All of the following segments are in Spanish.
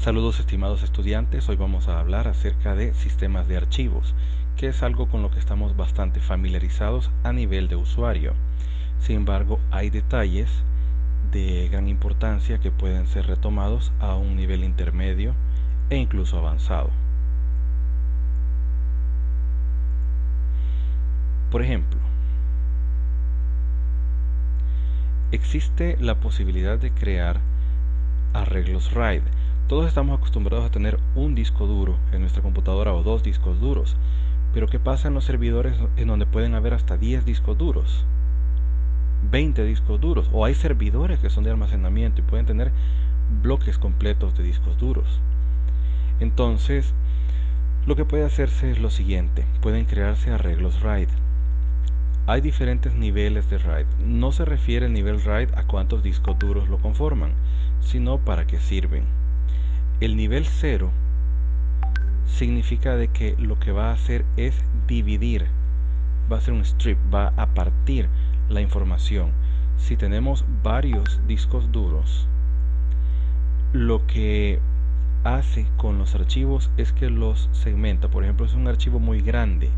Saludos estimados estudiantes, hoy vamos a hablar acerca de sistemas de archivos, que es algo con lo que estamos bastante familiarizados a nivel de usuario. Sin embargo, hay detalles de gran importancia que pueden ser retomados a un nivel intermedio e incluso avanzado. Por ejemplo, existe la posibilidad de crear arreglos RAID. Todos estamos acostumbrados a tener un disco duro en nuestra computadora o dos discos duros, pero ¿qué pasa en los servidores en donde pueden haber hasta 10 discos duros, 20 discos duros? O hay servidores que son de almacenamiento y pueden tener bloques completos de discos duros. Entonces, lo que puede hacerse es lo siguiente: pueden crearse arreglos RAID. Hay diferentes niveles de RAID. No se refiere el nivel RAID a cuántos discos duros lo conforman, sino para qué sirven. El nivel 0 significa de que lo que va a hacer es dividir, va a hacer un strip, va a partir la información. Si tenemos varios discos duros, lo que hace con los archivos es que los segmenta. Por ejemplo, es un archivo muy grande,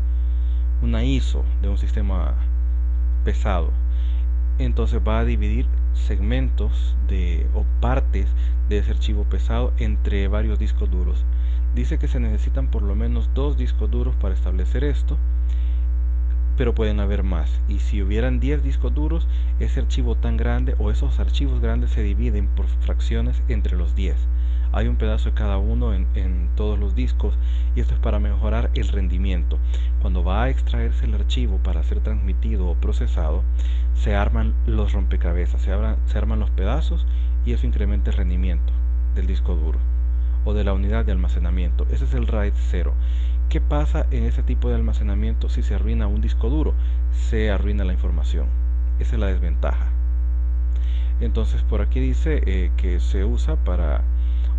una ISO de un sistema pesado, entonces va a dividir segmentos o partes de ese archivo pesado entre varios discos duros. Dice que se necesitan por lo menos 2 discos duros para establecer esto, pero pueden haber más, y si hubieran 10 discos duros, ese archivo tan grande o esos archivos grandes se dividen por fracciones entre los 10. Hay un pedazo de cada uno en todos los discos, y esto es para mejorar el rendimiento. Cuando va a extraerse el archivo para ser transmitido o procesado, se arman los rompecabezas, se arman los pedazos, y eso incrementa el rendimiento del disco duro o de la unidad de almacenamiento. Ese es el RAID 0. ¿Qué pasa en ese tipo de almacenamiento si se arruina un disco duro? Se arruina la información. Esa es la desventaja. Entonces, por aquí dice que se usa para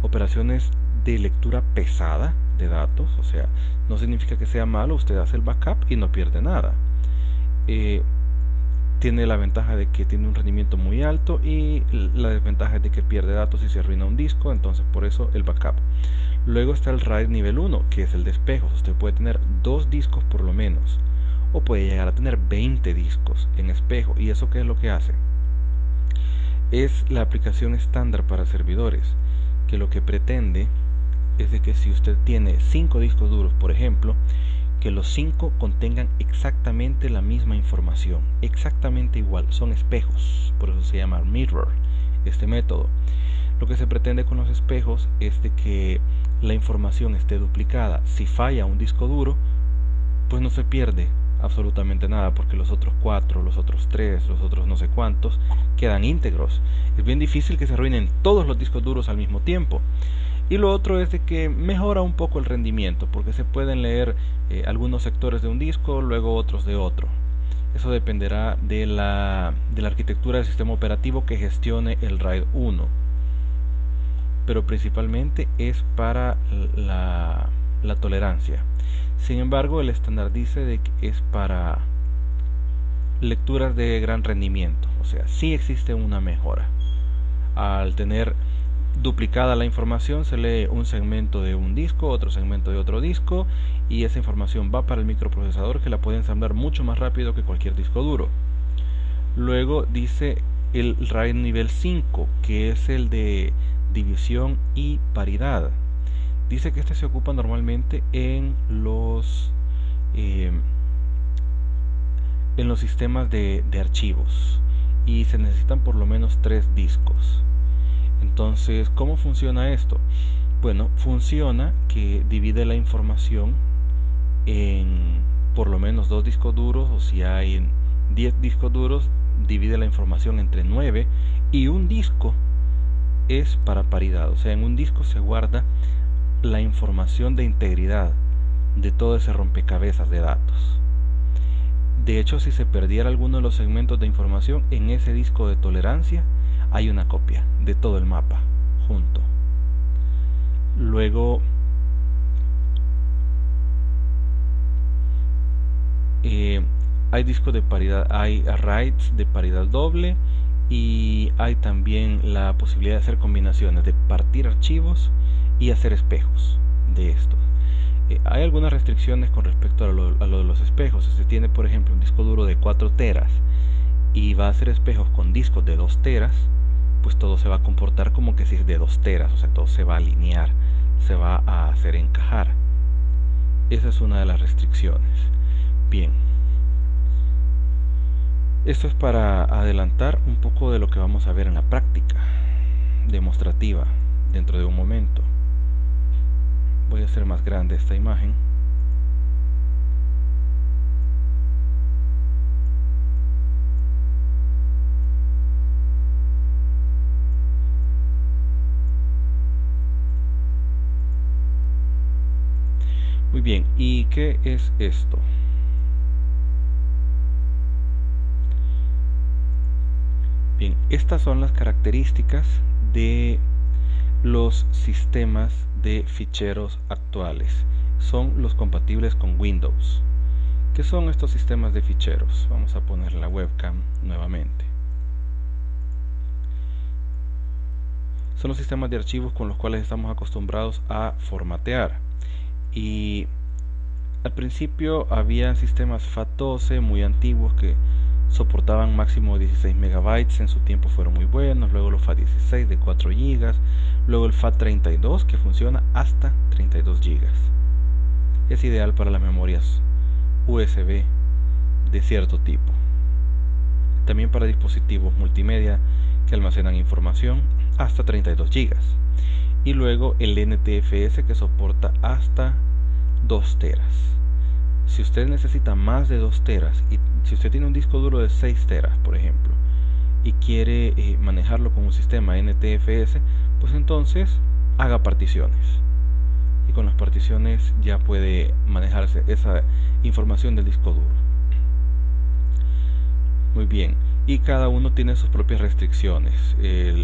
operaciones de lectura pesada de datos. O sea, no significa que sea malo, usted hace el backup y no pierde nada. Tiene la ventaja de que tiene un rendimiento muy alto, y la desventaja es de que pierde datos si se arruina un disco, entonces por eso el backup. Luego está el RAID nivel 1, que es el de espejos. Usted puede tener 2 discos por lo menos, o puede llegar a tener 20 discos en espejo. ¿Y eso qué es lo que hace? Es la aplicación estándar para servidores, que lo que pretende es de que si usted tiene 5 discos duros, por ejemplo, que los 5 contengan exactamente la misma información, exactamente igual, son espejos, por eso se llama mirror este método. Lo que se pretende con los espejos es de que la información esté duplicada. Si falla un disco duro, pues no se pierde absolutamente nada, porque los otros 4, los otros 3, los otros no sé cuántos quedan íntegros. Es bien difícil que se arruinen todos los discos duros al mismo tiempo. Y lo otro es de que mejora un poco el rendimiento, porque se pueden leer algunos sectores de un disco, luego otros de otro. Eso dependerá de la arquitectura del sistema operativo que gestione el RAID 1. Pero principalmente es para la tolerancia. Sin embargo, el estándar dice de que es para lecturas de gran rendimiento. O sea, sí existe una mejora. Al tener duplicada la información, se lee un segmento de un disco, otro segmento de otro disco, y esa información va para el microprocesador, que la puede ensamblar mucho más rápido que cualquier disco duro. Luego dice el RAID nivel 5, que es el de división y paridad. Dice que este se ocupa normalmente en los sistemas de archivos, y se necesitan por lo menos 3 discos. Entonces, ¿cómo funciona esto? Bueno, funciona que divide la información en por lo menos 2 discos duros, o si hay 10 discos duros, divide la información entre 9, y un disco es para paridad. O sea, en un disco se guarda la información de integridad de todo ese rompecabezas de datos. De hecho, si se perdiera alguno de los segmentos de información, en ese disco de tolerancia hay una copia de todo el mapa junto. Luego hay discos de paridad, hay RAIDs de paridad doble y hay también la posibilidad de hacer combinaciones de partir archivos y hacer espejos de estos. Hay algunas restricciones con respecto a lo de los espejos. Si se tiene, por ejemplo, un disco duro de 4 teras y va a hacer espejos con discos de 2 teras, pues todo se va a comportar como que si es de 2 teras, o sea, todo se va a alinear, se va a hacer encajar. Esa es una de las restricciones. Bien, esto es para adelantar un poco de lo que vamos a ver en la práctica demostrativa dentro de un momento. Voy a hacer más grande esta imagen. Muy bien, ¿y qué es esto? Bien, estas son las características de los sistemas de ficheros actuales. Son los compatibles con Windows. ¿Qué son estos sistemas de ficheros? Vamos a poner la webcam nuevamente. Son los sistemas de archivos con los cuales estamos acostumbrados a formatear. Y al principio había sistemas FAT12 muy antiguos que soportaban máximo 16 megabytes, en su tiempo fueron muy buenos. Luego los FAT16 de 4 GB, luego el FAT32 que funciona hasta 32 GB. Es ideal para las memorias USB de cierto tipo. También para dispositivos multimedia que almacenan información hasta 32 GB. Y luego el NTFS que soporta hasta 2 teras. Si usted necesita más de 2 teras, y si usted tiene un disco duro de 6 teras, por ejemplo, y quiere manejarlo con un sistema NTFS, pues entonces haga particiones. Y con las particiones ya puede manejarse esa información del disco duro. Muy bien, y cada uno tiene sus propias restricciones.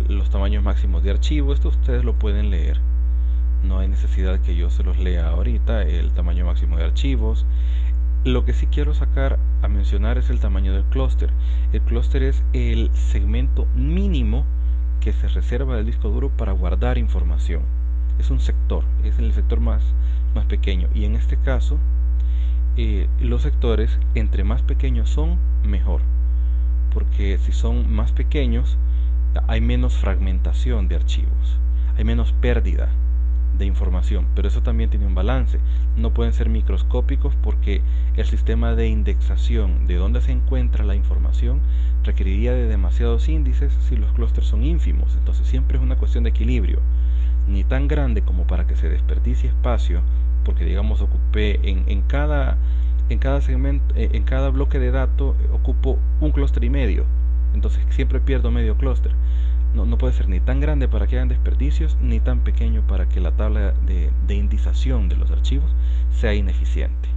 Los tamaños máximos de archivo, esto ustedes lo pueden leer. No hay necesidad que yo se los lea ahorita, el tamaño máximo de archivos. Lo que sí quiero sacar a mencionar es el tamaño del clúster. El clúster es el segmento mínimo que se reserva del disco duro para guardar información. Es un sector, es el sector más pequeño. Y en este caso, los sectores, entre más pequeños son, mejor. Porque si son más pequeños, hay menos fragmentación de archivos, hay menos pérdida de información, pero eso también tiene un balance. No pueden ser microscópicos porque el sistema de indexación de dónde se encuentra la información requeriría de demasiados índices si los clústeres son ínfimos. Entonces siempre es una cuestión de equilibrio, ni tan grande como para que se desperdicie espacio, porque digamos ocupé en cada segmento, en cada bloque de datos ocupo un clúster y medio, entonces siempre pierdo medio clúster. No puede ser ni tan grande para que hagan desperdicios, ni tan pequeño para que la tabla de indización de los archivos sea ineficiente.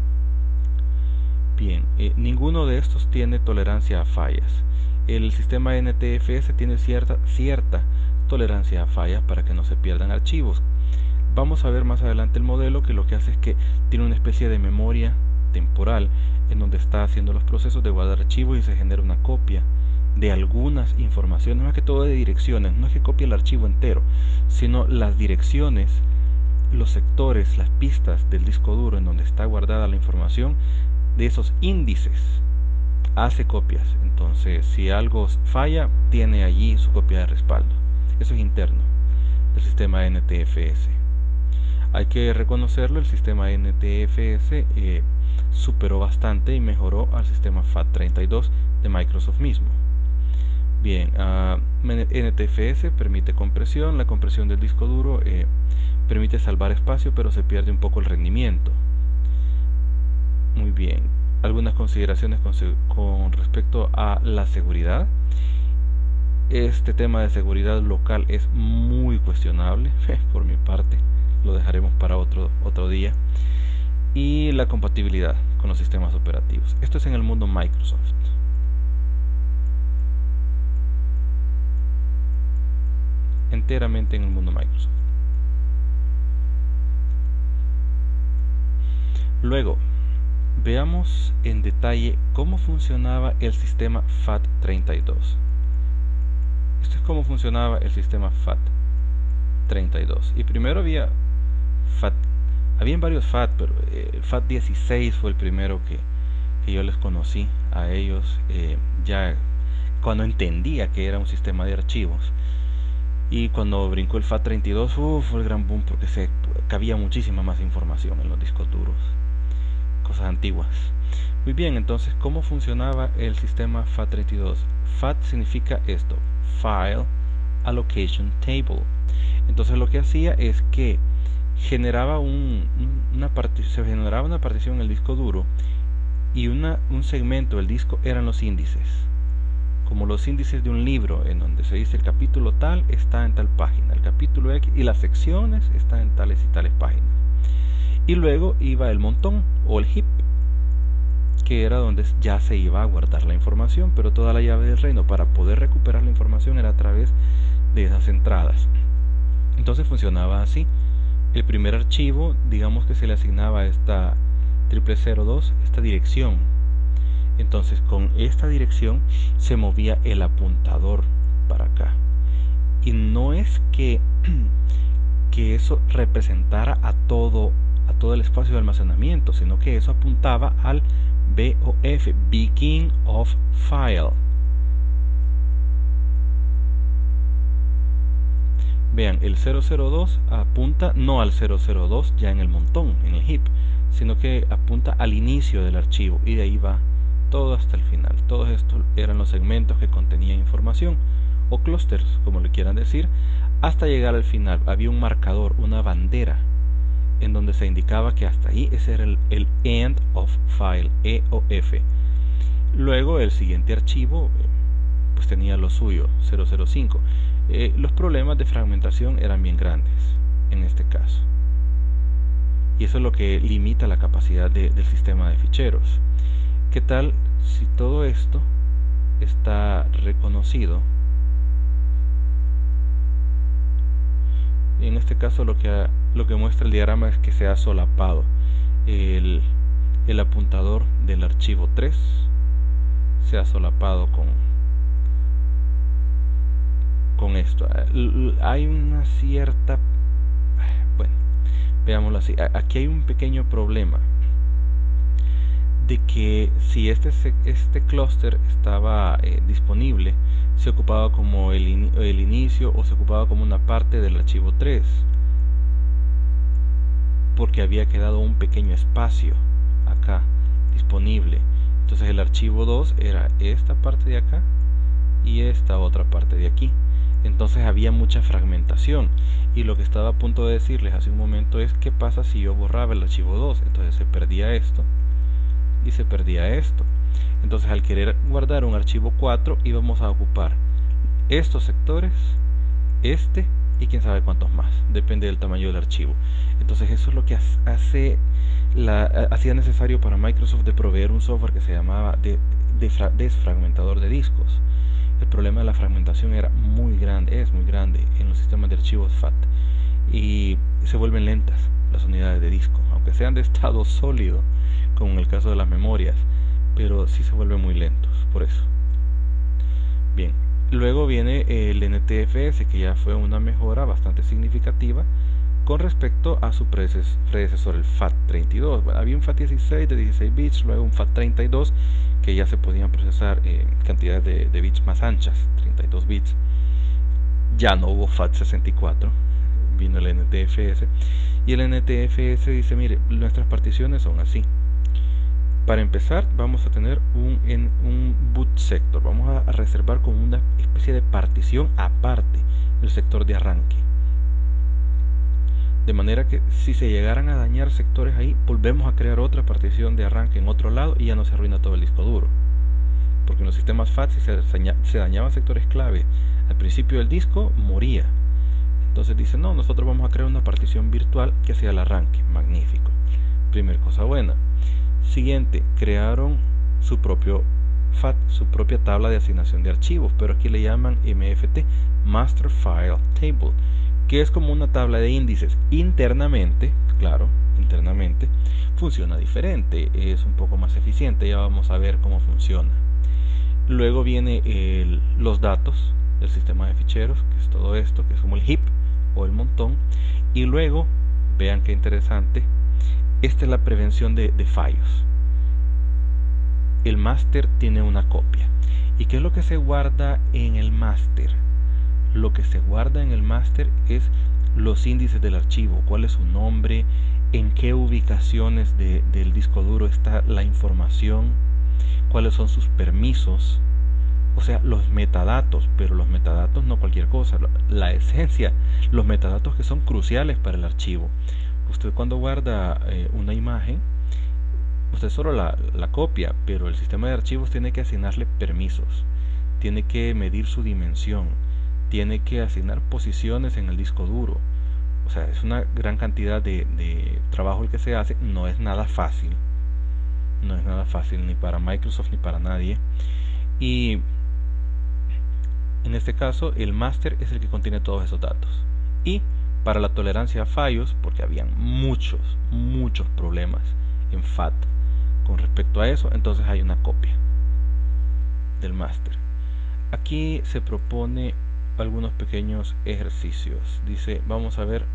Bien, ninguno de estos tiene tolerancia a fallas. El sistema NTFS tiene cierta tolerancia a fallas para que no se pierdan archivos. Vamos a ver más adelante el modelo que lo que hace es que tiene una especie de memoria temporal en donde está haciendo los procesos de guardar archivos y se genera una copia de algunas informaciones, más que todo de direcciones. No es que copie el archivo entero, sino las direcciones, los sectores, las pistas del disco duro en donde está guardada la información, de esos índices hace copias. Entonces si algo falla, tiene allí su copia de respaldo. Eso es interno del sistema NTFS. Hay que reconocerlo, el sistema NTFS superó bastante y mejoró al sistema FAT32 de Microsoft mismo. Bien, NTFS permite compresión. La compresión del disco duro permite salvar espacio, pero se pierde un poco el rendimiento. Muy bien, algunas consideraciones con respecto a la seguridad. Este tema de seguridad local es muy cuestionable, por mi parte, lo dejaremos para otro día. Y la compatibilidad con los sistemas operativos. Esto es en el mundo Microsoft. Enteramente en el mundo Microsoft. Luego, veamos en detalle cómo funcionaba el sistema FAT32. cómo funcionaba el sistema FAT32. Y primero habían varios FAT, pero el FAT16 fue el primero que yo les conocí a ellos, ya cuando entendía que era un sistema de archivos. Y cuando brincó el FAT32, fue el gran boom, porque cabía muchísima más información en los discos duros, cosas antiguas. Muy bien, entonces, ¿cómo funcionaba el sistema FAT32? FAT significa esto: File Allocation Table. Entonces lo que hacía es que generaba se generaba una partición en el disco duro, y un segmento del disco eran los índices, como los índices de un libro, en donde se dice el capítulo tal está en tal página, el capítulo X, y las secciones están en tales y tales páginas. Y luego iba el montón o el heap, que era donde ya se iba a guardar la información, pero toda la llave del reino para poder recuperar la información era a través de esas entradas. Entonces funcionaba así: el primer archivo, digamos que se le asignaba a esta 0002, esta dirección. Entonces con esta dirección se movía el apuntador para acá, y no es que eso representara a todo el espacio de almacenamiento, sino que eso apuntaba al BOF, Begin of File. Vean, el 002 apunta no al 002 ya en el montón, en el heap, sino que apunta al inicio del archivo, y de ahí va todo hasta el final. Todos estos eran los segmentos que contenían información, o clusters, como le quieran decir, hasta llegar al final. Había un marcador, una bandera, en donde se indicaba que hasta ahí ese era el End of File, EOF. Luego el siguiente archivo pues tenía lo suyo, 005. Los problemas de fragmentación eran bien grandes en este caso, y eso es lo que limita la capacidad del sistema de ficheros. ¿Qué tal si todo esto está reconocido? En este caso lo que muestra el diagrama es que se ha solapado el apuntador del archivo 3, se ha solapado con esto. Hay una cierta, bueno, veámoslo así, aquí hay un pequeño problema de que si este clúster estaba disponible, se ocupaba como el inicio, o se ocupaba como una parte del archivo 3, porque había quedado un pequeño espacio acá disponible. Entonces el archivo 2 era esta parte de acá y esta otra parte de aquí. Entonces había mucha fragmentación, y lo que estaba a punto de decirles hace un momento es: ¿qué pasa si yo borraba el archivo 2? Entonces se perdía esto y se perdía esto. Entonces al querer guardar un archivo 4 íbamos a ocupar estos sectores, y quién sabe cuántos más, depende del tamaño del archivo. Entonces eso es lo que hacía necesario para Microsoft de proveer un software que se llamaba desfragmentador de discos. El problema de la fragmentación era muy grande, es muy grande en los sistemas de archivos FAT, y se vuelven lentas las unidades de disco, aunque sean de estado sólido, como en el caso de las memorias, pero sí se vuelven muy lentos por eso. Bien, luego viene el NTFS, que ya fue una mejora bastante significativa con respecto a su predecesor, el FAT32. Bueno, había un FAT16 de 16 bits, luego un FAT32 que ya se podían procesar cantidades de bits más anchas, 32 bits. Ya no hubo FAT64, vino el NTFS, y el NTFS dice: mire, nuestras particiones son así. Para empezar, vamos a tener un boot sector, vamos a reservar como una especie de partición aparte el sector de arranque, de manera que si se llegaran a dañar sectores ahí, volvemos a crear otra partición de arranque en otro lado, y ya no se arruina todo el disco duro, porque en los sistemas FAT, si se dañaban sectores clave al principio del disco, moría. Entonces dice: no, nosotros vamos a crear una partición virtual que sea el arranque. Magnífico, primer cosa buena. Siguiente, crearon su propio FAT, su propia tabla de asignación de archivos, pero aquí le llaman MFT, Master File Table, que es como una tabla de índices. Internamente, claro, internamente funciona diferente, es un poco más eficiente, ya vamos a ver cómo funciona. Luego viene los datos el sistema de ficheros, que es todo esto, que es como el heap o el montón. Y luego, vean qué interesante, esta es la prevención de fallos. El master tiene una copia. ¿Y qué es lo que se guarda en el master? Lo que se guarda en el master es los índices del archivo, cuál es su nombre, en qué ubicaciones del disco duro está la información, cuáles son sus permisos, o sea, los metadatos, pero los metadatos no cualquier cosa, la esencia, los metadatos que son cruciales para el archivo. Usted cuando guarda una imagen, usted solo la copia, pero el sistema de archivos tiene que asignarle permisos, tiene que medir su dimensión, tiene que asignar posiciones en el disco duro. O sea, es una gran cantidad de trabajo el que se hace. No es nada fácil. No es nada fácil ni para Microsoft ni para nadie. Y en este caso el master es el que contiene todos esos datos. Y para la tolerancia a fallos, porque habían muchos problemas en FAT con respecto a eso, entonces hay una copia del master. Aquí se propone algunos pequeños ejercicios. Dice, vamos a ver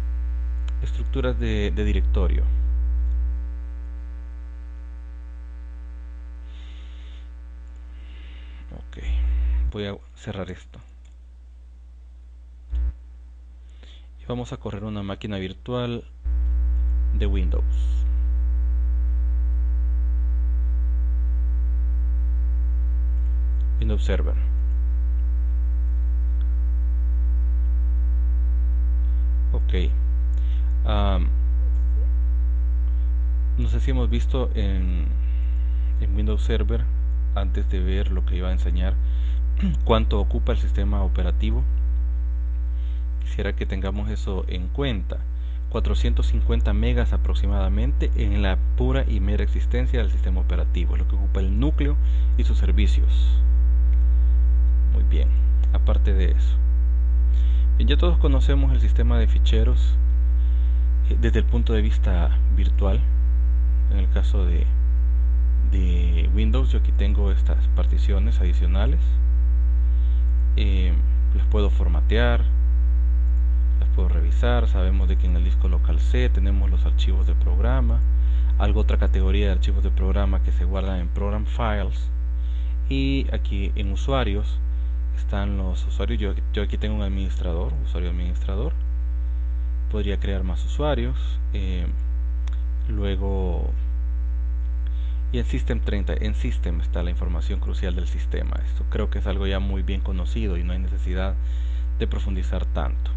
estructuras de directorio. Ok, voy a cerrar esto y vamos a correr una máquina virtual de Windows. Windows Server. Ok. No sé si hemos visto en Windows Server, antes de ver lo que iba a enseñar, cuánto ocupa el sistema operativo. Quisiera que tengamos eso en cuenta. 450 megas aproximadamente en la pura y mera existencia del sistema operativo, lo que ocupa el núcleo y sus servicios. Muy bien, aparte de eso, ya todos conocemos el sistema de ficheros desde el punto de vista virtual. En el caso de Windows, yo aquí tengo estas particiones adicionales. Las puedo formatear, las puedo revisar. Sabemos de que en el disco local C tenemos los archivos de programa, otra categoría de archivos de programa que se guardan en Program Files, y aquí en usuarios están los usuarios. Yo aquí tengo un administrador, usuario administrador. Podría crear más usuarios. Luego, y en System 30, en System está la información crucial del sistema. Esto creo que es algo ya muy bien conocido y no hay necesidad de profundizar tanto.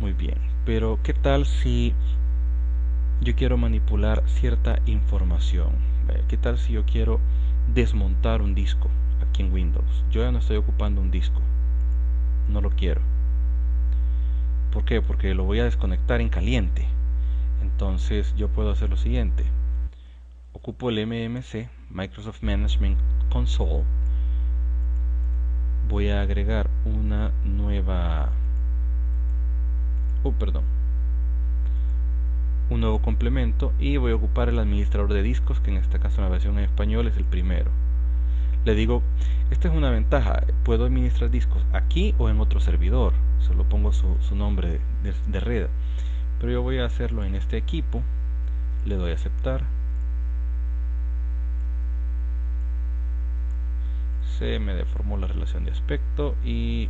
Muy bien, pero ¿qué tal si yo quiero manipular cierta información? ¿Qué tal si yo quiero desmontar un disco aquí en Windows? Yo ya no estoy ocupando un disco, no lo quiero. ¿Por qué? Porque lo voy a desconectar en caliente. Entonces yo puedo hacer lo siguiente: ocupo el MMC, Microsoft Management Console. Voy a agregar una nueva un nuevo complemento y voy a ocupar el administrador de discos, que en este caso en la versión en español es el primero. Le digo, esta es una ventaja, puedo administrar discos aquí o en otro servidor, solo pongo su nombre de red, pero yo voy a hacerlo en este equipo. Le doy a aceptar. Se me deformó la relación de aspecto y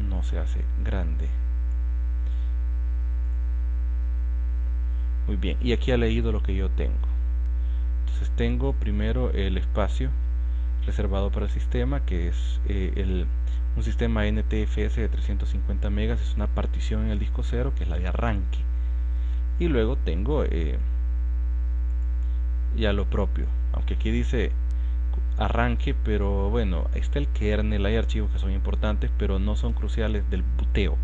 no se hace grande. Muy bien, y aquí ha leído lo que yo tengo. Entonces tengo primero el espacio reservado para el sistema, que es un sistema NTFS de 350 megas, es una partición en el disco 0, que es la de arranque. Y luego tengo ya lo propio, aunque aquí dice arranque, pero bueno, ahí está el kernel, hay archivos que son importantes, pero no son cruciales del buteo,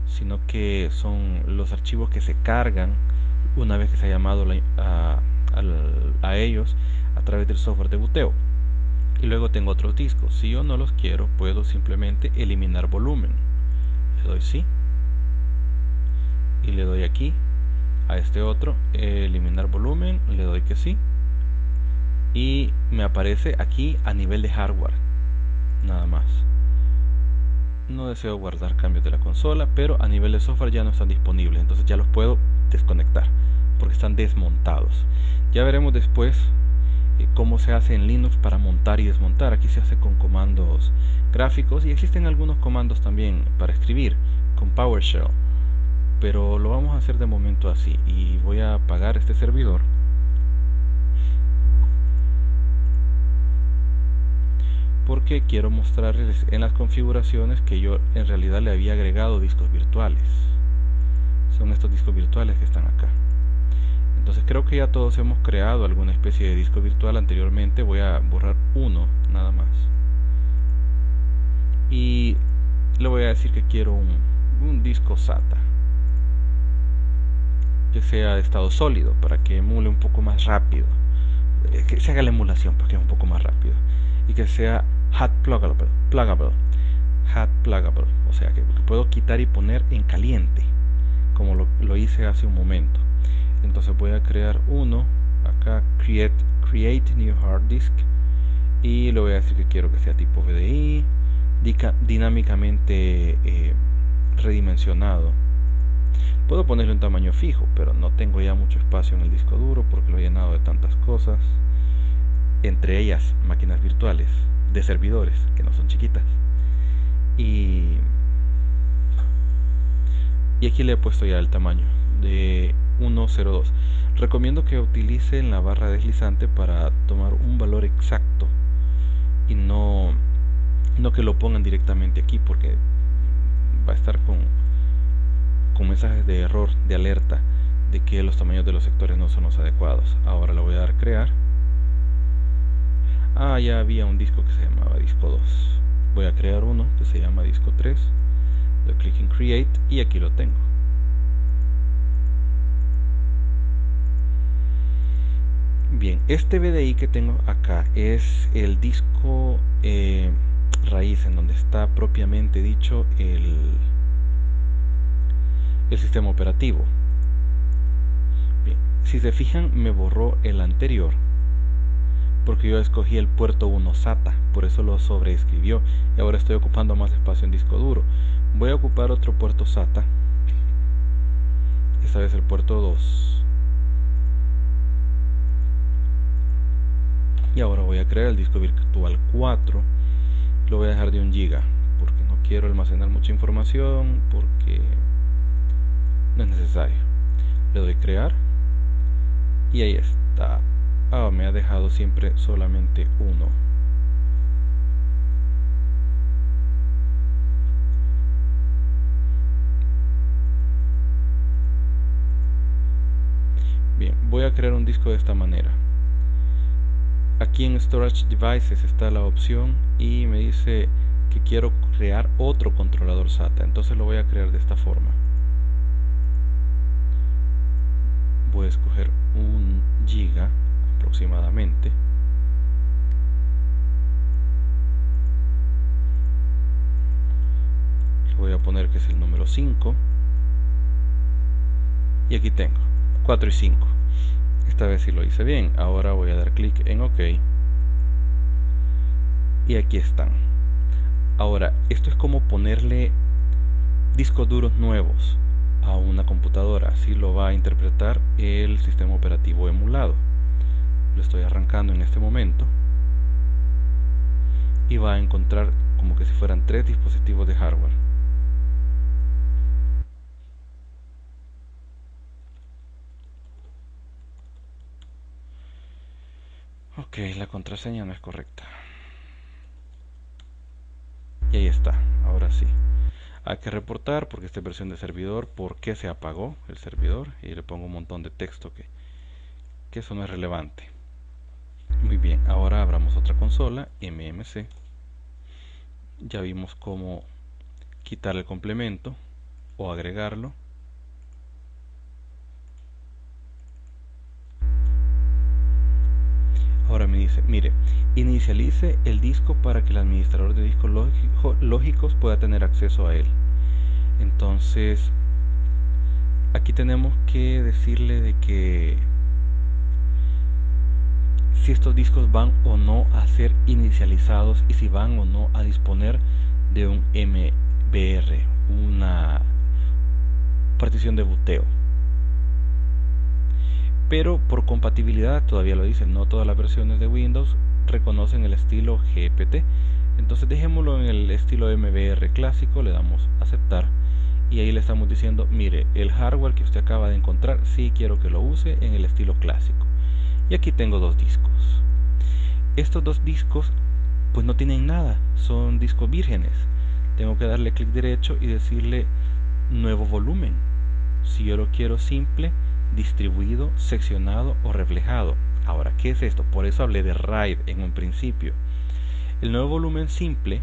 sino que son los archivos que se cargan una vez que se ha llamado a ellos a través del software de buteo. Y luego tengo otros discos. Si yo no los quiero, puedo simplemente eliminar volumen. Le doy sí y le doy aquí a este otro, eliminar volumen, le doy que sí y me aparece aquí a nivel de hardware nada más. No deseo guardar cambios de la consola, pero a nivel de software ya no están disponibles, entonces ya los puedo desconectar porque están desmontados. Ya veremos después cómo se hace en Linux para montar y desmontar. Aquí se hace con comandos gráficos y existen algunos comandos también para escribir con PowerShell, pero lo vamos a hacer de momento así. Y voy a apagar este servidor porque quiero mostrarles en las configuraciones que yo en realidad le había agregado discos virtuales. Son estos discos virtuales que están acá. Entonces creo que ya todos hemos creado alguna especie de disco virtual anteriormente. Voy a borrar uno nada más y le voy a decir que quiero un disco SATA que sea de estado sólido para que emule un poco más rápido, que se haga la emulación para que sea un poco más rápido, y que sea hot pluggable, o sea que puedo quitar y poner en caliente como lo hice hace un momento. Entonces voy a crear uno acá, create new hard disk, y le voy a decir que quiero que sea tipo VDI, dinámicamente redimensionado. Puedo ponerle un tamaño fijo, pero no tengo ya mucho espacio en el disco duro porque lo he llenado de tantas cosas, entre ellas máquinas virtuales de servidores que no son chiquitas, y aquí le he puesto ya el tamaño de 102. Recomiendo que utilicen la barra deslizante para tomar un valor exacto y no que lo pongan directamente aquí, porque va a estar con mensajes de error, de alerta de que los tamaños de los sectores no son los adecuados. Ahora le voy a dar crear. Ya había un disco que se llamaba disco 2. Voy a crear uno que se llama disco 3. Doy clic en create y aquí lo tengo. Bien, este VDI que tengo acá es el disco raíz, en donde está propiamente dicho el sistema operativo. Bien, si se fijan, me borró el anterior porque yo escogí el puerto 1 SATA, por eso lo sobreescribió y ahora estoy ocupando más espacio en disco duro. Voy a ocupar otro puerto SATA, esta vez el puerto 2, y ahora voy a crear el disco virtual 4. Lo voy a dejar de 1 GB porque no quiero almacenar mucha información, porque no es necesario. Le doy crear y ahí está. Me ha dejado siempre solamente uno. Bien, voy a crear un disco de esta manera. Aquí en Storage Devices está la opción y me dice que quiero crear otro controlador SATA, entonces lo voy a crear de esta forma. Voy a escoger 1 GB aproximadamente. Le voy a poner que es el número 5 y aquí tengo 4 y 5. Esta vez sí lo hice bien. Ahora voy a dar clic en OK y aquí están. Ahora, esto es como ponerle discos duros nuevos a una computadora. Así lo va a interpretar el sistema operativo emulado. Lo estoy arrancando en este momento y va a encontrar como que si fueran 3 dispositivos de hardware. Ok, la contraseña no es correcta. Y ahí está, ahora sí. Hay que reportar porque esta es versión de servidor, por qué se apagó el servidor, y le pongo un montón de texto que eso no es relevante. Muy bien, ahora abramos otra consola, MMC. Ya vimos cómo quitar el complemento o agregarlo. Ahora me dice, mire, inicialice el disco para que el administrador de discos lógicos pueda tener acceso a él. Entonces, aquí tenemos que decirle de que si estos discos van o no a ser inicializados y si van o no a disponer de un MBR, una partición de buteo. Pero por compatibilidad, todavía lo dicen, no todas las versiones de Windows reconocen el estilo GPT. Entonces dejémoslo en el estilo MBR clásico, le damos aceptar y ahí le estamos diciendo, mire, el hardware que usted acaba de encontrar, sí quiero que lo use en el estilo clásico. Y aquí tengo dos discos. Estos dos discos pues no tienen nada, son discos vírgenes. Tengo que darle clic derecho y decirle nuevo volumen. Si yo lo quiero simple, distribuido, seccionado o reflejado. Ahora, ¿qué es esto? Por eso hablé de RAID en un principio. El nuevo volumen simple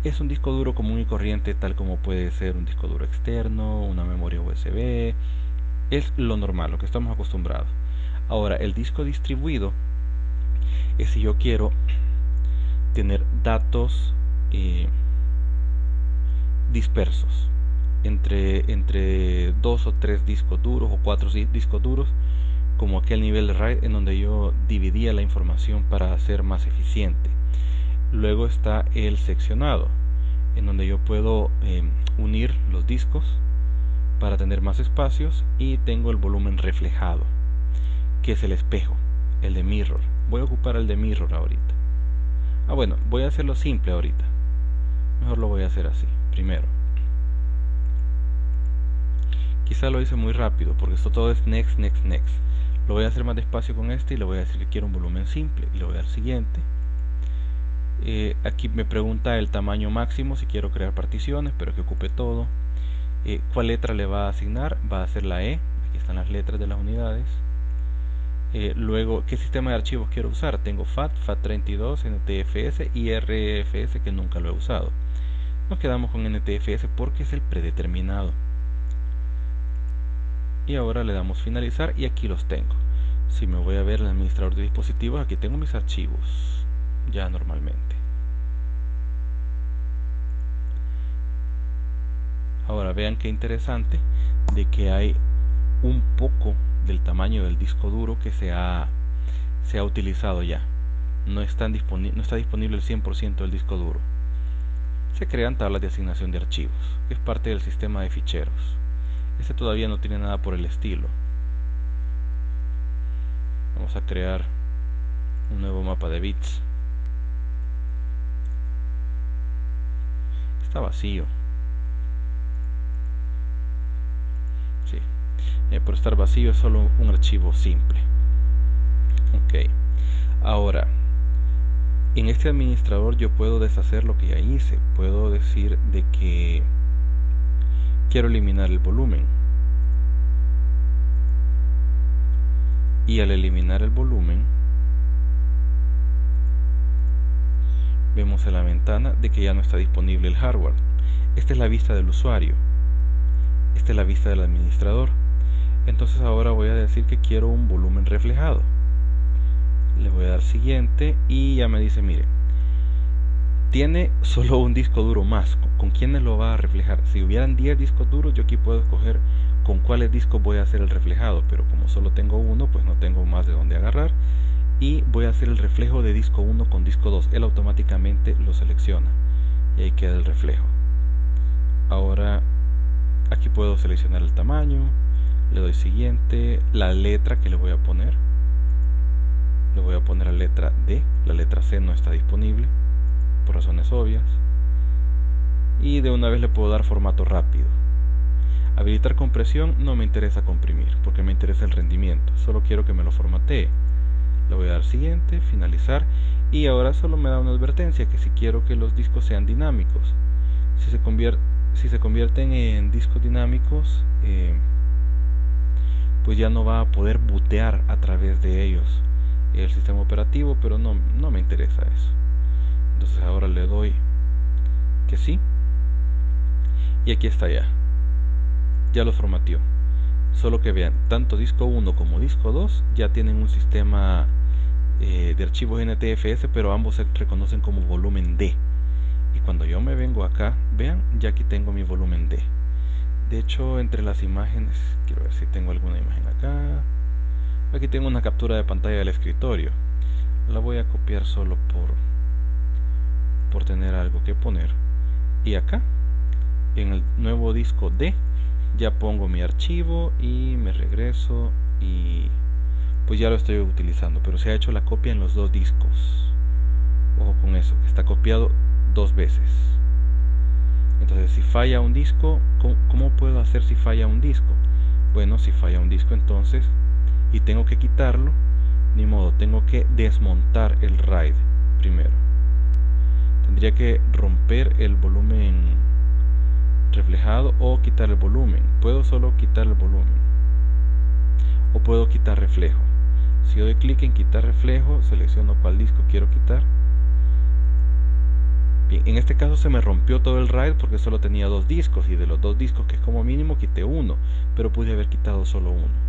es un disco duro común y corriente, tal como puede ser un disco duro externo, una memoria USB. Es lo normal, lo que estamos acostumbrados. Ahora, el disco distribuido es si yo quiero tener datos dispersos entre 2 o 3 discos duros o 4 discos duros, como aquel nivel de RAID en donde yo dividía la información para ser más eficiente. Luego está el seccionado, en donde yo puedo unir los discos para tener más espacios, y tengo el volumen reflejado, que es el espejo, el de mirror. Voy a ocupar el de mirror ahorita. Bueno, voy a hacerlo simple ahorita. Mejor lo voy a hacer así, primero. Quizá lo hice muy rápido, porque esto todo es next, next, next. Lo voy a hacer más despacio con este y le voy a decir que quiero un volumen simple, y le voy a dar siguiente. Aquí me pregunta el tamaño máximo si quiero crear particiones, pero que ocupe todo. ¿Cuál letra le va a asignar? Va a ser la E. Aquí están las letras de las unidades. Luego, ¿qué sistema de archivos quiero usar? Tengo FAT, FAT32, NTFS y RFS, que nunca lo he usado. Nos quedamos con NTFS porque es el predeterminado. Y ahora le damos finalizar y aquí los tengo. Si me voy a ver el administrador de dispositivos, aquí tengo mis archivos ya normalmente. Ahora vean qué interesante de que hay un poco del tamaño del disco duro que se ha utilizado ya. No está disponible el 100% del disco duro. Se crean tablas de asignación de archivos, que es parte del sistema de ficheros. Este todavía no tiene nada por el estilo. Vamos a crear un nuevo mapa de bits. Está vacío. Sí. Por estar vacío es solo un archivo simple. Ok. Ahora, en este administrador yo puedo deshacer lo que ya hice. Puedo decir de que quiero eliminar el volumen. Y al eliminar el volumen, vemos en la ventana de que ya no está disponible el hardware. Esta es la vista del usuario. Esta es la vista del administrador. Entonces ahora voy a decir que quiero un volumen reflejado. Le voy a dar siguiente y ya me dice, mire, tiene solo un disco duro más. ¿Con quiénes lo va a reflejar? Si hubieran 10 discos duros, yo aquí puedo escoger con cuáles discos voy a hacer el reflejado, pero como solo tengo uno, pues no tengo más de dónde agarrar, y voy a hacer el reflejo de disco 1 con disco 2. Él automáticamente lo selecciona y ahí queda el reflejo. Ahora aquí puedo seleccionar el tamaño, le doy siguiente, la letra que le voy a poner la letra D. La letra C no está disponible por razones obvias, y de una vez le puedo dar formato rápido. Habilitar compresión, no me interesa comprimir porque me interesa el rendimiento, solo quiero que me lo formatee. Le voy a dar siguiente, finalizar, y ahora solo me da una advertencia que si quiero que los discos sean dinámicos, si se convierten en discos dinámicos, pues ya no va a poder bootear a través de ellos el sistema operativo, pero no me interesa eso. Entonces ahora le doy que sí, y aquí está ya lo formateó. Solo que vean, tanto disco 1 como disco 2 ya tienen un sistema de archivos NTFS, pero ambos se reconocen como volumen D. Y cuando yo me vengo acá, vean, ya aquí tengo mi volumen D. De hecho, entre las imágenes, quiero ver si tengo alguna imagen acá. Aquí tengo una captura de pantalla del escritorio. La voy a copiar solo por tener algo que poner. Y acá, en el nuevo disco D, ya pongo mi archivo y me regreso y pues ya lo estoy utilizando, pero se ha hecho la copia en los dos discos. Ojo con eso, que está copiado dos veces. Entonces, si falla un disco, ¿cómo puedo hacer si falla un disco? Bueno, si falla un disco entonces y tengo que quitarlo, ni modo, tengo que desmontar el RAID primero. Tendría que romper el volumen reflejado o quitar el volumen. Puedo solo quitar el volumen o puedo quitar reflejo. Si doy clic en quitar reflejo, selecciono cuál disco quiero quitar. Bien, en este caso se me rompió todo el RAID porque solo tenía dos discos, y de los dos discos, que como mínimo, quité uno, pero pude haber quitado solo uno.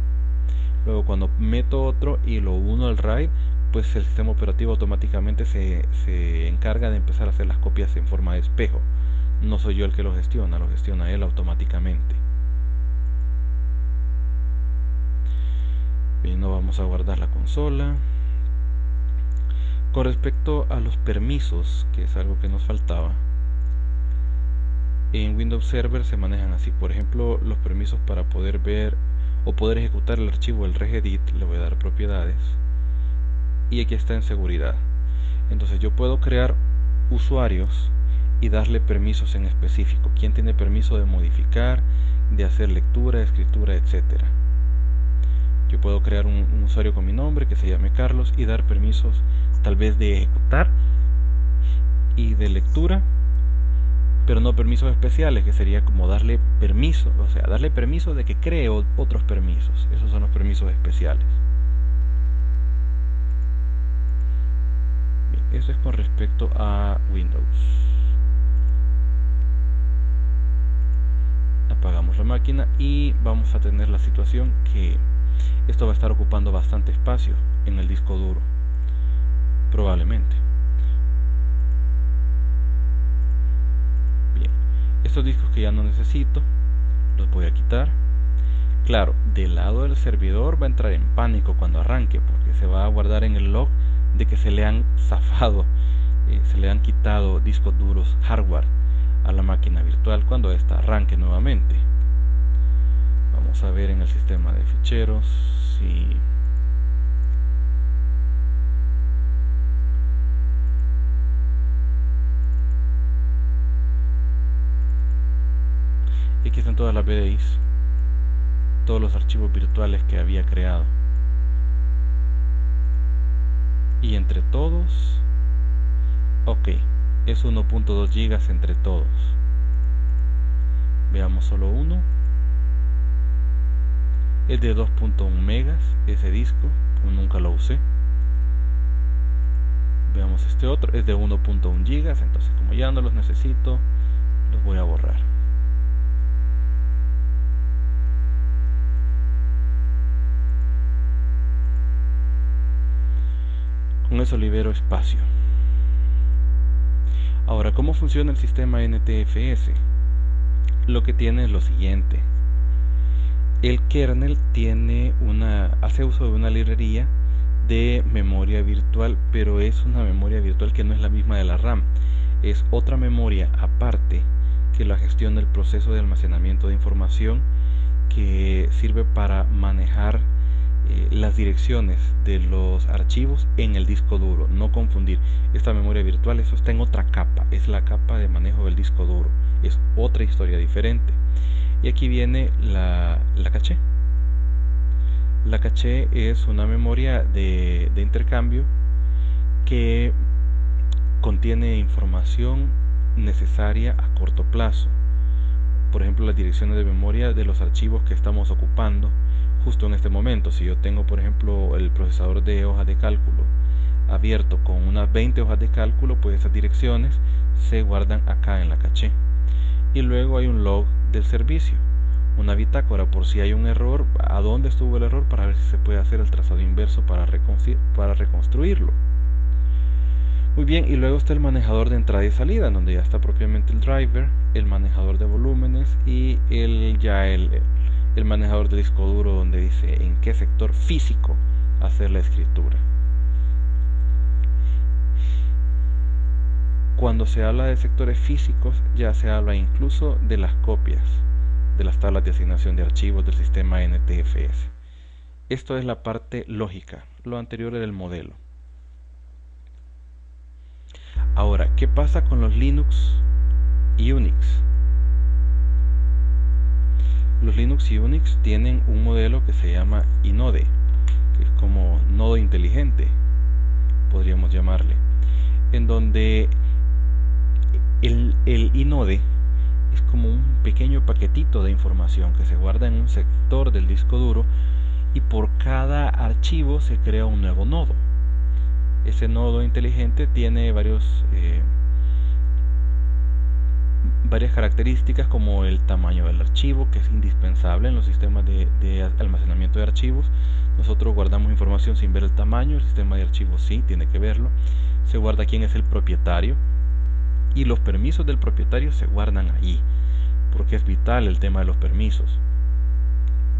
Luego, cuando meto otro y lo uno al RAID, pues el sistema operativo automáticamente se encarga de empezar a hacer las copias en forma de espejo. No soy yo el que lo gestiona él automáticamente. Bien, no vamos a guardar la consola. Con respecto a los permisos, que es algo que nos faltaba, en Windows Server se manejan así. Por ejemplo, los permisos para poder ver o poder ejecutar el archivo del regedit, le voy a dar propiedades, y aquí está en seguridad. Entonces yo puedo crear usuarios y darle permisos en específico. ¿Quién tiene permiso de modificar, de hacer lectura, escritura, etcétera? Yo puedo crear un usuario con mi nombre que se llame Carlos y dar permisos tal vez de ejecutar y de lectura, pero no permisos especiales, que sería como darle permiso, o sea, darle permiso de que cree otros permisos. Esos son los permisos especiales. Bien, eso es con respecto a Windows. Apagamos la máquina y vamos a tener la situación que esto va a estar ocupando bastante espacio en el disco duro, probablemente. Bien, estos discos que ya no necesito los voy a quitar. Claro, del lado del servidor va a entrar en pánico cuando arranque, porque se va a guardar en el log de que se le han zafado, se le han quitado discos duros hardware a la máquina virtual cuando ésta arranque nuevamente. Vamos a ver en el sistema de ficheros si aquí están todas las BDIs, todos los archivos virtuales que había creado, y entre todos, ok, es 1.2 GB entre todos. Veamos solo uno. Es de 2.1 megas ese disco, como nunca lo usé. Veamos este otro, es de 1.1 gigas, entonces como ya no los necesito, los voy a borrar. Con eso libero espacio. Ahora, ¿cómo funciona el sistema NTFS? Lo que tiene es lo siguiente. El kernel hace uso de una librería de memoria virtual, pero es una memoria virtual que no es la misma de la RAM. Es otra memoria aparte que la gestiona el proceso de almacenamiento de información, que sirve para manejar las direcciones de los archivos en el disco duro. No confundir, esta memoria virtual, eso está en otra capa, es la capa de manejo del disco duro, es otra historia diferente. Y aquí viene la caché. La caché es una memoria de intercambio que contiene información necesaria a corto plazo. Por ejemplo, las direcciones de memoria de los archivos que estamos ocupando justo en este momento. Si yo tengo, por ejemplo, el procesador de hojas de cálculo abierto con unas 20 hojas de cálculo, pues esas direcciones se guardan acá en la caché. Y luego hay un log del servicio, una bitácora por si hay un error, a dónde estuvo el error, para ver si se puede hacer el trazado inverso para reconstruirlo. Muy bien, y luego está el manejador de entrada y salida, donde ya está propiamente el driver, el manejador de volúmenes y el manejador de disco duro, donde dice en qué sector físico hacer la escritura. Cuando se habla de sectores físicos, ya se habla incluso de las copias de las tablas de asignación de archivos del sistema NTFS. Esto es la parte lógica, lo anterior era el modelo. Ahora, ¿qué pasa con los Linux y Unix? Los Linux y Unix tienen un modelo que se llama Inode, que es como nodo inteligente, podríamos llamarle, en donde el Inode es como un pequeño paquetito de información que se guarda en un sector del disco duro, y por cada archivo se crea un nuevo nodo. Ese nodo inteligente tiene varias características, como el tamaño del archivo, que es indispensable en los sistemas de almacenamiento de archivos. Nosotros guardamos información sin ver el tamaño, el sistema de archivos sí tiene que verlo. Se guarda quién es el propietario, y los permisos del propietario se guardan allí, porque es vital el tema de los permisos.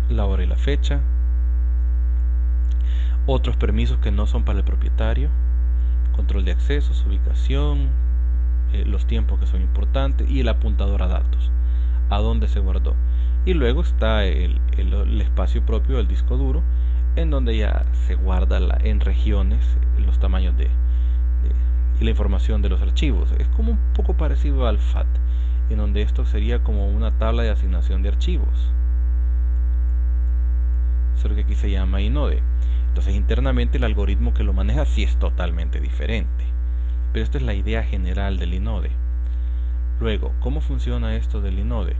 La hora y la fecha, otros permisos que no son para el propietario, control de accesos, ubicación, los tiempos que son importantes, y el apuntador a datos, a dónde se guardó. Y luego está el espacio propio del disco duro, en donde ya se guarda en regiones los tamaños y la información de los archivos. Es como un poco parecido al FAT, en donde esto sería como una tabla de asignación de archivos. Eso es lo que aquí se llama Inode. Entonces internamente el algoritmo que lo maneja sí es totalmente diferente, pero esta es la idea general del Inode. Luego, ¿cómo funciona esto del Inode?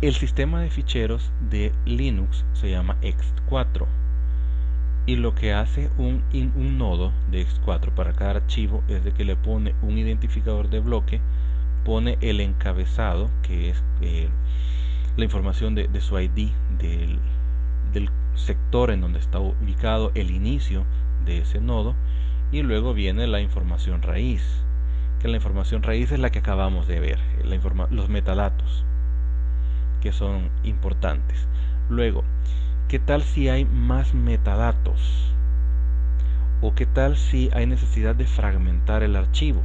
El sistema de ficheros de Linux se llama ext4, y lo que hace un nodo de ext4 para cada archivo es de que le pone un identificador de bloque, pone el encabezado, que es la información de su ID del sector en donde está ubicado el inicio de ese nodo, y luego viene la información raíz, que la información raíz es la que acabamos de ver, los metadatos, que son importantes. Luego, ¿qué tal si hay más metadatos? ¿O qué tal si hay necesidad de fragmentar el archivo?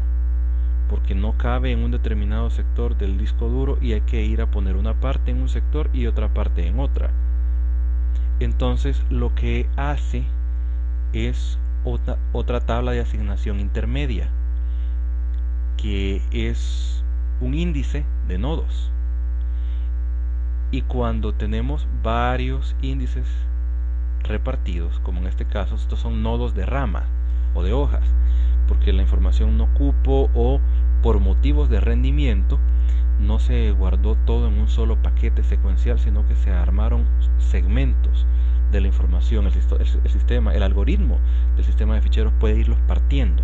Porque no cabe en un determinado sector del disco duro y hay que ir a poner una parte en un sector y otra parte en otra. Entonces lo que hace es otra tabla de asignación intermedia, que es un índice de nodos. Y cuando tenemos varios índices repartidos, como en este caso, estos son nodos de rama o de hojas, porque la información no cupo o por motivos de rendimiento no se guardó todo en un solo paquete secuencial, sino que se armaron segmentos de la información. El algoritmo del sistema de ficheros puede irlos partiendo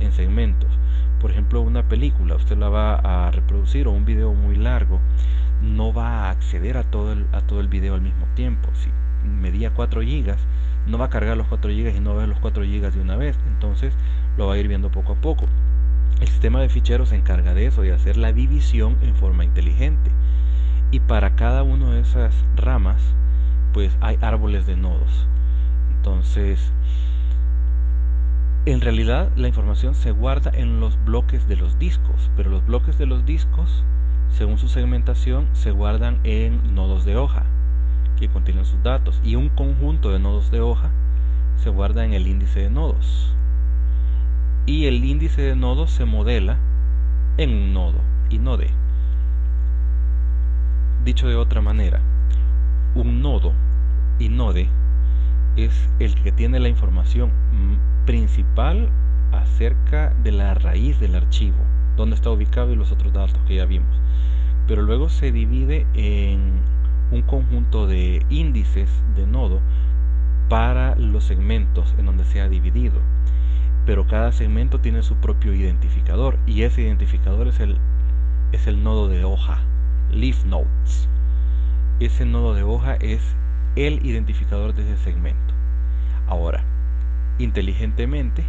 en segmentos. Por ejemplo, una película, usted la va a reproducir, o un video muy largo, no va a acceder a todo el video al mismo tiempo. Si medía 4 GB, no va a cargar los 4 GB y no va a ver los 4 GB de una vez, entonces lo va a ir viendo poco a poco. El sistema de ficheros se encarga de eso, de hacer la división en forma inteligente, y para cada una de esas ramas pues hay árboles de nodos. Entonces, en realidad la información se guarda en los bloques de los discos, pero los bloques de los discos, según su segmentación, se guardan en nodos de hoja que contienen sus datos, y un conjunto de nodos de hoja se guarda en el índice de nodos, y el índice de nodos se modela en un nodo, Inode. Dicho de otra manera, un nodo, Inode, es el que tiene la información principal acerca de la raíz del archivo, dónde está ubicado y los otros datos que ya vimos. Pero luego se divide en un conjunto de índices de nodo para los segmentos en donde se ha dividido. Pero cada segmento tiene su propio identificador, y ese identificador es el nodo de hoja, leaf nodes. Ese nodo de hoja es el identificador de ese segmento. Ahora, inteligentemente,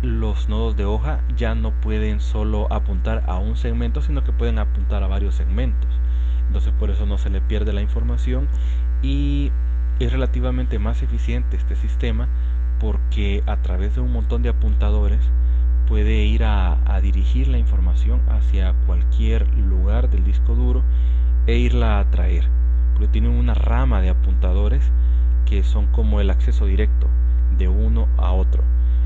los nodos de hoja ya no pueden solo apuntar a un segmento, sino que pueden apuntar a varios segmentos. Entonces por eso no se le pierde la información, y es relativamente más eficiente este sistema, porque a través de un montón de apuntadores puede ir a dirigir la información hacia cualquier lugar del disco duro e irla a traer, porque tiene una rama de apuntadores que son como el acceso directo de uno a otro.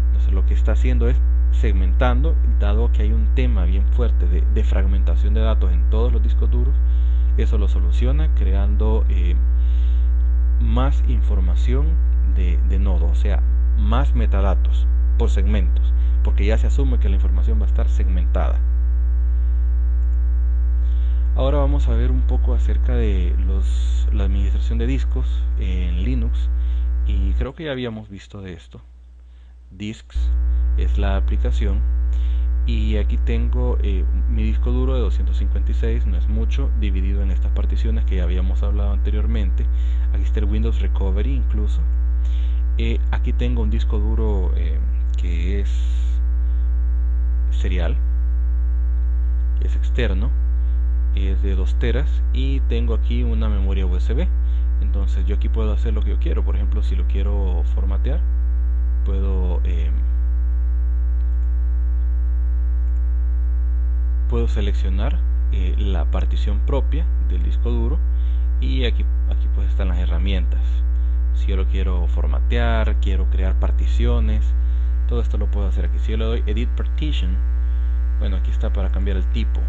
Entonces lo que está haciendo es segmentando, dado que hay un tema bien fuerte de fragmentación de datos en todos los discos duros. Eso lo soluciona creando más información de nodo, o sea, más metadatos por segmentos, porque ya se asume que la información va a estar segmentada. Ahora vamos a ver un poco acerca de la administración de discos en Linux, y creo que ya habíamos visto de esto. Disks es la aplicación, y aquí tengo mi disco duro de 256, no es mucho, dividido en estas particiones que ya habíamos hablado anteriormente. Aquí está el Windows Recovery incluso. Aquí tengo un disco duro que es serial, es externo, es de 2 teras, y tengo aquí una memoria USB. Entonces yo aquí puedo hacer lo que yo quiero. Por ejemplo, si lo quiero formatear, puedo seleccionar la partición propia del disco duro, y aquí pues están las herramientas. Si yo lo quiero formatear, quiero crear particiones, todo esto lo puedo hacer aquí. Si yo le doy Edit Partition, bueno, aquí está para cambiar el tipo.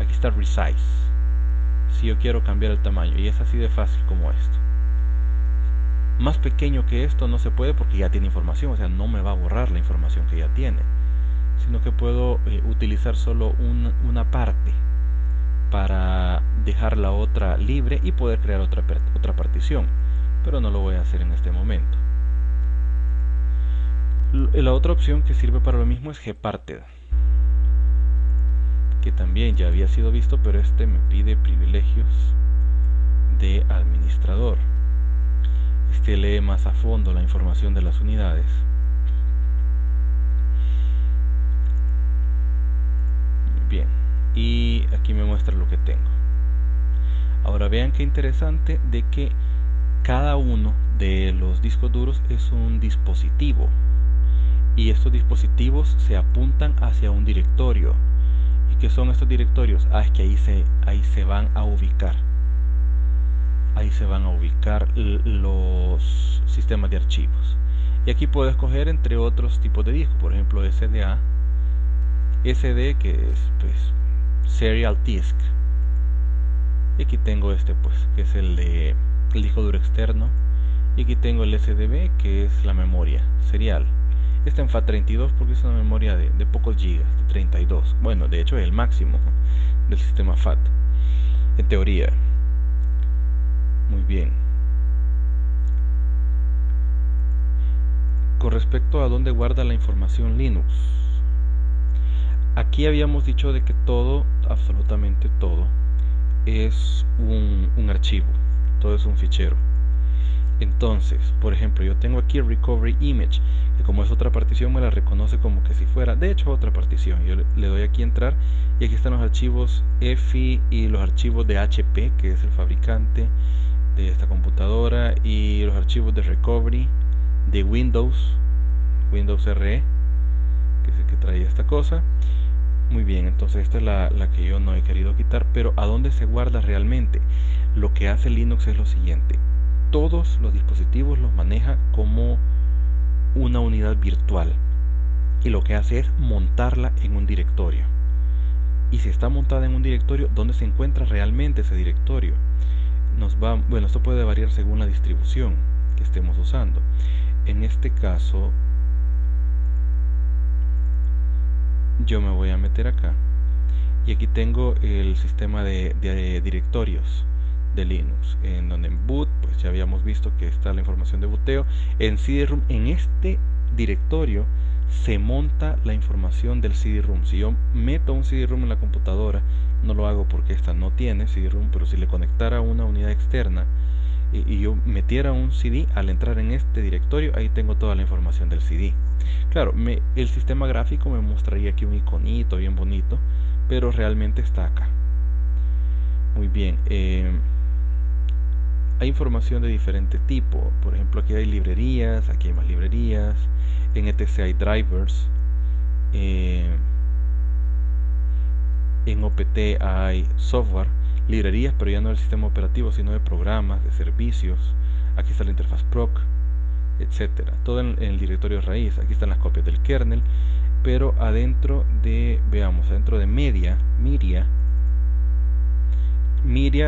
Aquí está Resize, si yo quiero cambiar el tamaño, y es así de fácil como esto. Más pequeño que esto no se puede porque ya tiene información, o sea, no me va a borrar la información que ya tiene, sino que puedo utilizar solo una parte para dejar la otra libre y poder crear otra partición, pero no lo voy a hacer en este momento. La otra opción que sirve para lo mismo es Gparted, que también ya había sido visto, pero este me pide privilegios de administrador. Este lee más a fondo la información de las unidades. Muy bien, y aquí me muestra lo que tengo. Ahora vean qué interesante de que cada uno de los discos duros es un dispositivo, y estos dispositivos se apuntan hacia un directorio. ¿Qué son estos directorios? Es que ahí se van a ubicar. Ahí se van a ubicar los sistemas de archivos. Y aquí puedo escoger entre otros tipos de discos, por ejemplo SDA, SD, que es pues Serial Disk. Y aquí tengo este pues, que es el disco duro externo. Y aquí tengo el SDB, que es la memoria serial. Está en FAT32 porque es una memoria de pocos gigas, de 32. Bueno, de hecho es el máximo del sistema FAT, en teoría. Muy bien. Con respecto a dónde guarda la información Linux, aquí habíamos dicho de que todo, absolutamente todo, es un archivo, todo es un fichero. Entonces, por ejemplo, yo tengo aquí Recovery Image, que como es otra partición me la reconoce como que si fuera, de hecho, otra partición. Yo le doy aquí entrar, y aquí están los archivos EFI y los archivos de HP, que es el fabricante de esta computadora, y los archivos de Recovery de Windows RE, que es el que trae esta cosa. Muy bien, entonces esta es la que yo no he querido quitar. Pero ¿a dónde se guarda realmente? Lo que hace Linux es lo siguiente: todos los dispositivos los maneja como una unidad virtual, y lo que hace es montarla en un directorio. Y si está montada en un directorio, ¿dónde se encuentra realmente ese directorio? Bueno, esto puede variar según la distribución que estemos usando. En este caso, yo me voy a meter acá, y aquí tengo el sistema de directorios de Linux, en donde en boot pues ya habíamos visto que está la información de booteo. En CD-ROM, en este directorio se monta la información del CD-ROM. Si yo meto un CD-ROM en la computadora, no lo hago porque esta no tiene CD-ROM, pero si le conectara una unidad externa y yo metiera un CD, al entrar en este directorio, ahí tengo toda la información del CD. Claro, el sistema gráfico me mostraría aquí un iconito bien bonito, pero realmente está acá. Muy bien, hay información de diferente tipo. Por ejemplo, aquí hay librerías, aquí hay más librerías. En etc hay drivers, en OPT hay software, librerías, pero ya no del sistema operativo, sino de programas, de servicios. Aquí está la interfaz proc, etcétera. Todo en el directorio raíz. Aquí están las copias del kernel, pero adentro de, veamos, adentro de Miria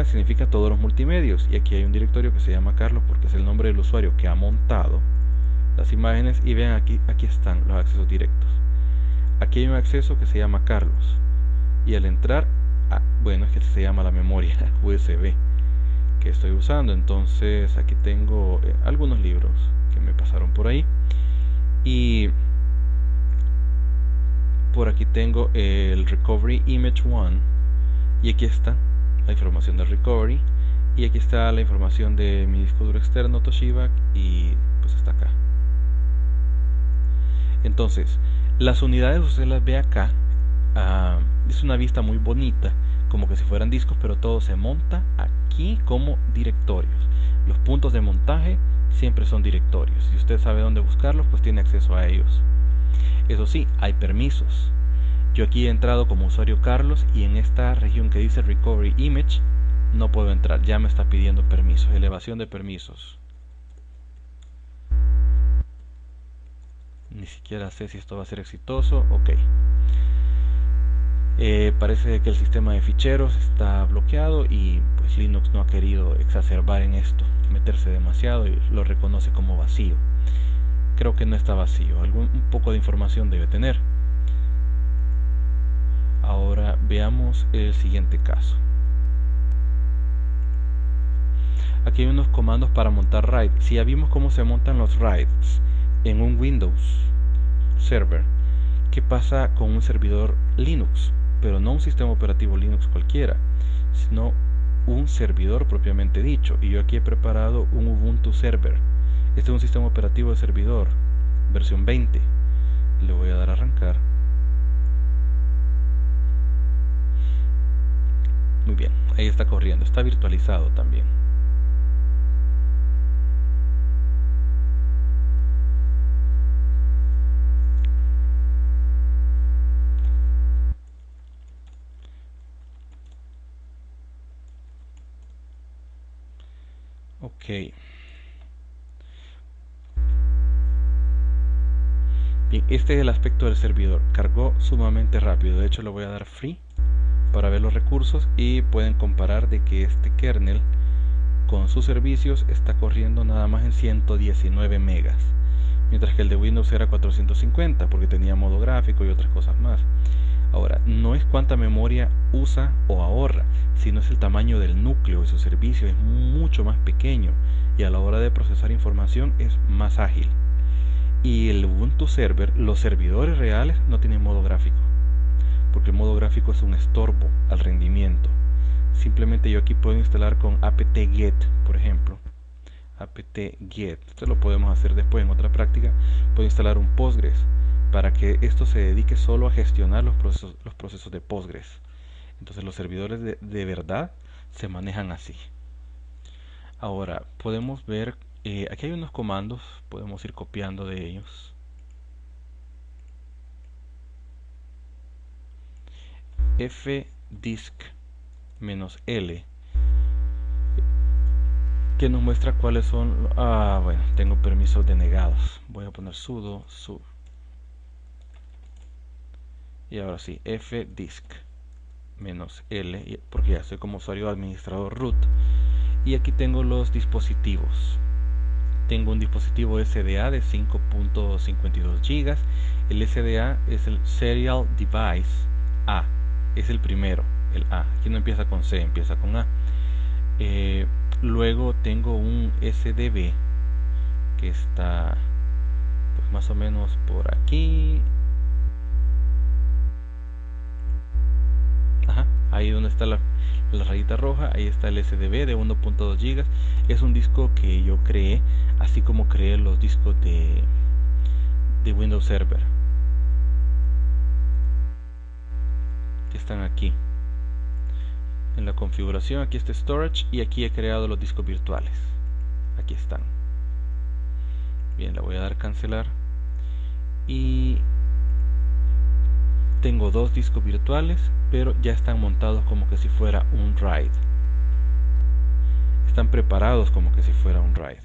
significa todos los multimedios, y aquí hay un directorio que se llama Carlos porque es el nombre del usuario que ha montado las imágenes. Y vean, aquí están los accesos directos. Aquí hay un acceso que se llama Carlos, y al entrar, bueno, es que se llama la memoria USB que estoy usando. Entonces aquí tengo algunos libros que me pasaron por ahí, y por aquí tengo el Recovery Image 1, y aquí está la información del recovery, y aquí está la información de mi disco duro externo Toshiba, y pues está acá. Entonces las unidades usted las ve acá. Es una vista muy bonita, como que si fueran discos, pero todo se monta aquí como directorios. Los puntos de montaje siempre son directorios. Si usted sabe dónde buscarlos, pues tiene acceso a ellos. Eso sí, hay permisos. Yo aquí he entrado como usuario Carlos, y en esta región que dice Recovery Image no puedo entrar, ya me está pidiendo permisos, elevación de permisos. Ni siquiera sé si esto va a ser exitoso. Ok. Parece que el sistema de ficheros está bloqueado, y pues Linux no ha querido exacerbar en esto, meterse demasiado, y lo reconoce como vacío. Creo que no está vacío, un poco de información debe tener. Ahora veamos el siguiente caso. Aquí hay unos comandos para montar RAID. Si ya vimos cómo se montan los RAIDs en un Windows server, ¿qué pasa con un servidor Linux? Pero no un sistema operativo Linux cualquiera, sino un servidor propiamente dicho. Y yo aquí he preparado un Ubuntu Server. Este es un sistema operativo de servidor, versión 20. Le voy a dar a arrancar. Muy bien, ahí está corriendo, está virtualizado también. Ok. Bien, este es el aspecto del servidor. Cargó sumamente rápido. De hecho, le voy a dar free para ver los recursos, y pueden comparar de que este kernel con sus servicios está corriendo nada más en 119 megas, mientras que el de Windows era 450 porque tenía modo gráfico y otras cosas más. Ahora, no es cuánta memoria usa o ahorra, sino es el tamaño del núcleo de su servicio. Es mucho más pequeño, y a la hora de procesar información es más ágil. Y el Ubuntu Server, los servidores reales no tienen modo gráfico, porque el modo gráfico es un estorbo al rendimiento. Simplemente yo aquí puedo instalar con apt-get, por ejemplo, apt-get. Esto lo podemos hacer después en otra práctica. Puedo instalar un Postgres para que esto se dedique solo a gestionar los procesos de Postgres. Entonces los servidores de verdad se manejan así. Ahora podemos ver, aquí hay unos comandos, podemos ir copiando de ellos. fdisk-l, que nos muestra cuáles son. Bueno, tengo permisos denegados. Voy a poner sudo sub, y ahora sí, fdisk-l, porque ya estoy como usuario administrador root. Y aquí tengo los dispositivos. Tengo un dispositivo SDA de 5.52 GB. El SDA es el Serial Device A, es el primero, el A. Aquí no empieza con C, empieza con A. Luego tengo un SDB que está pues más o menos por aquí. Ahí donde está la rayita roja, ahí está el SDB de 1.2 GB. Es un disco que yo creé, así como creé los discos de Windows Server, que están aquí en la configuración. Aquí está Storage, y aquí he creado los discos virtuales. Aquí están. Bien, le voy a dar cancelar, y tengo dos discos virtuales, pero ya están montados como que si fuera un RAID. Están preparados como que si fuera un RAID.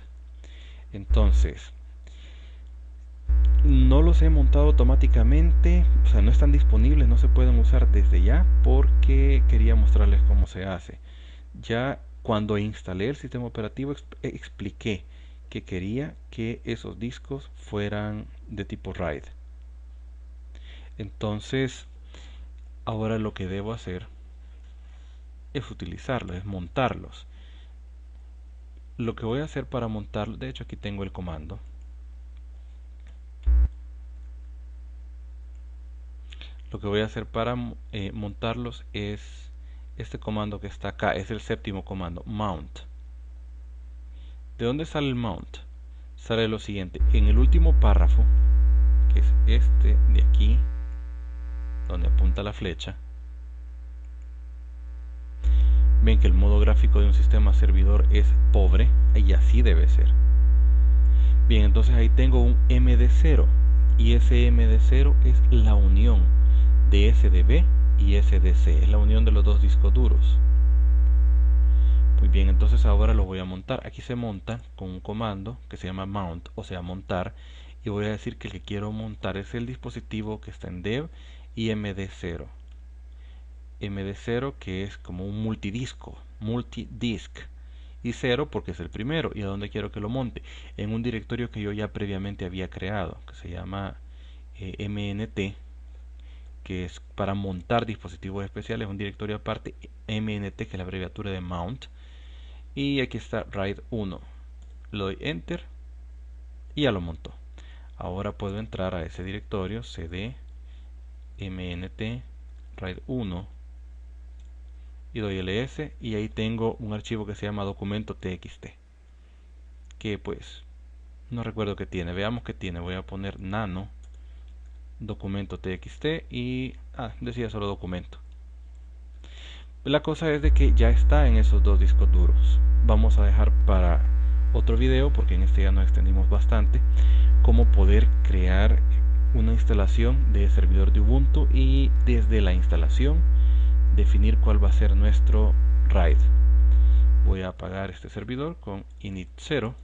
Entonces, no los he montado automáticamente, o sea, no están disponibles, no se pueden usar desde ya porque quería mostrarles cómo se hace. Ya cuando instalé el sistema operativo expliqué que quería que esos discos fueran de tipo RAID. Entonces, ahora lo que debo hacer es utilizarlos, es montarlos. Lo que voy a hacer para montarlos, de hecho aquí tengo el comando. Lo que voy a hacer para montarlos es este comando que está acá, es el séptimo comando, mount. ¿De dónde sale el mount? Sale lo siguiente, en el último párrafo, que es este de aquí, donde apunta la flecha, ven que el modo gráfico de un sistema servidor es pobre, y así debe ser. Bien, entonces ahí tengo un MD0, y ese MD0 es la unión de SDB y SDC, es la unión de los dos discos duros. Muy bien, entonces ahora lo voy a montar. Aquí se monta con un comando que se llama mount, o sea montar, y voy a decir que el que quiero montar es el dispositivo que está en dev y MD0. MD0 que es como un multidisc, y 0 porque es el primero. ¿Y a dónde quiero que lo monte? En un directorio que yo ya previamente había creado, que se llama MNT, que es para montar dispositivos especiales, un directorio aparte, MNT, que es la abreviatura de mount. Y aquí está RAID 1. Le doy enter y ya lo montó. Ahora puedo entrar a ese directorio cd mnt RAID 1 y doy ls, y ahí tengo un archivo que se llama documento txt, que pues no recuerdo qué tiene. Veamos qué tiene. Voy a poner nano documento txt y decía solo documento. La cosa es de que ya está en esos dos discos duros. Vamos a dejar para otro video, porque en este ya nos extendimos bastante, cómo poder crear una instalación de servidor de Ubuntu y desde la instalación definir cuál va a ser nuestro RAID. Voy a apagar este servidor con init 0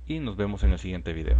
y nos vemos en el siguiente video.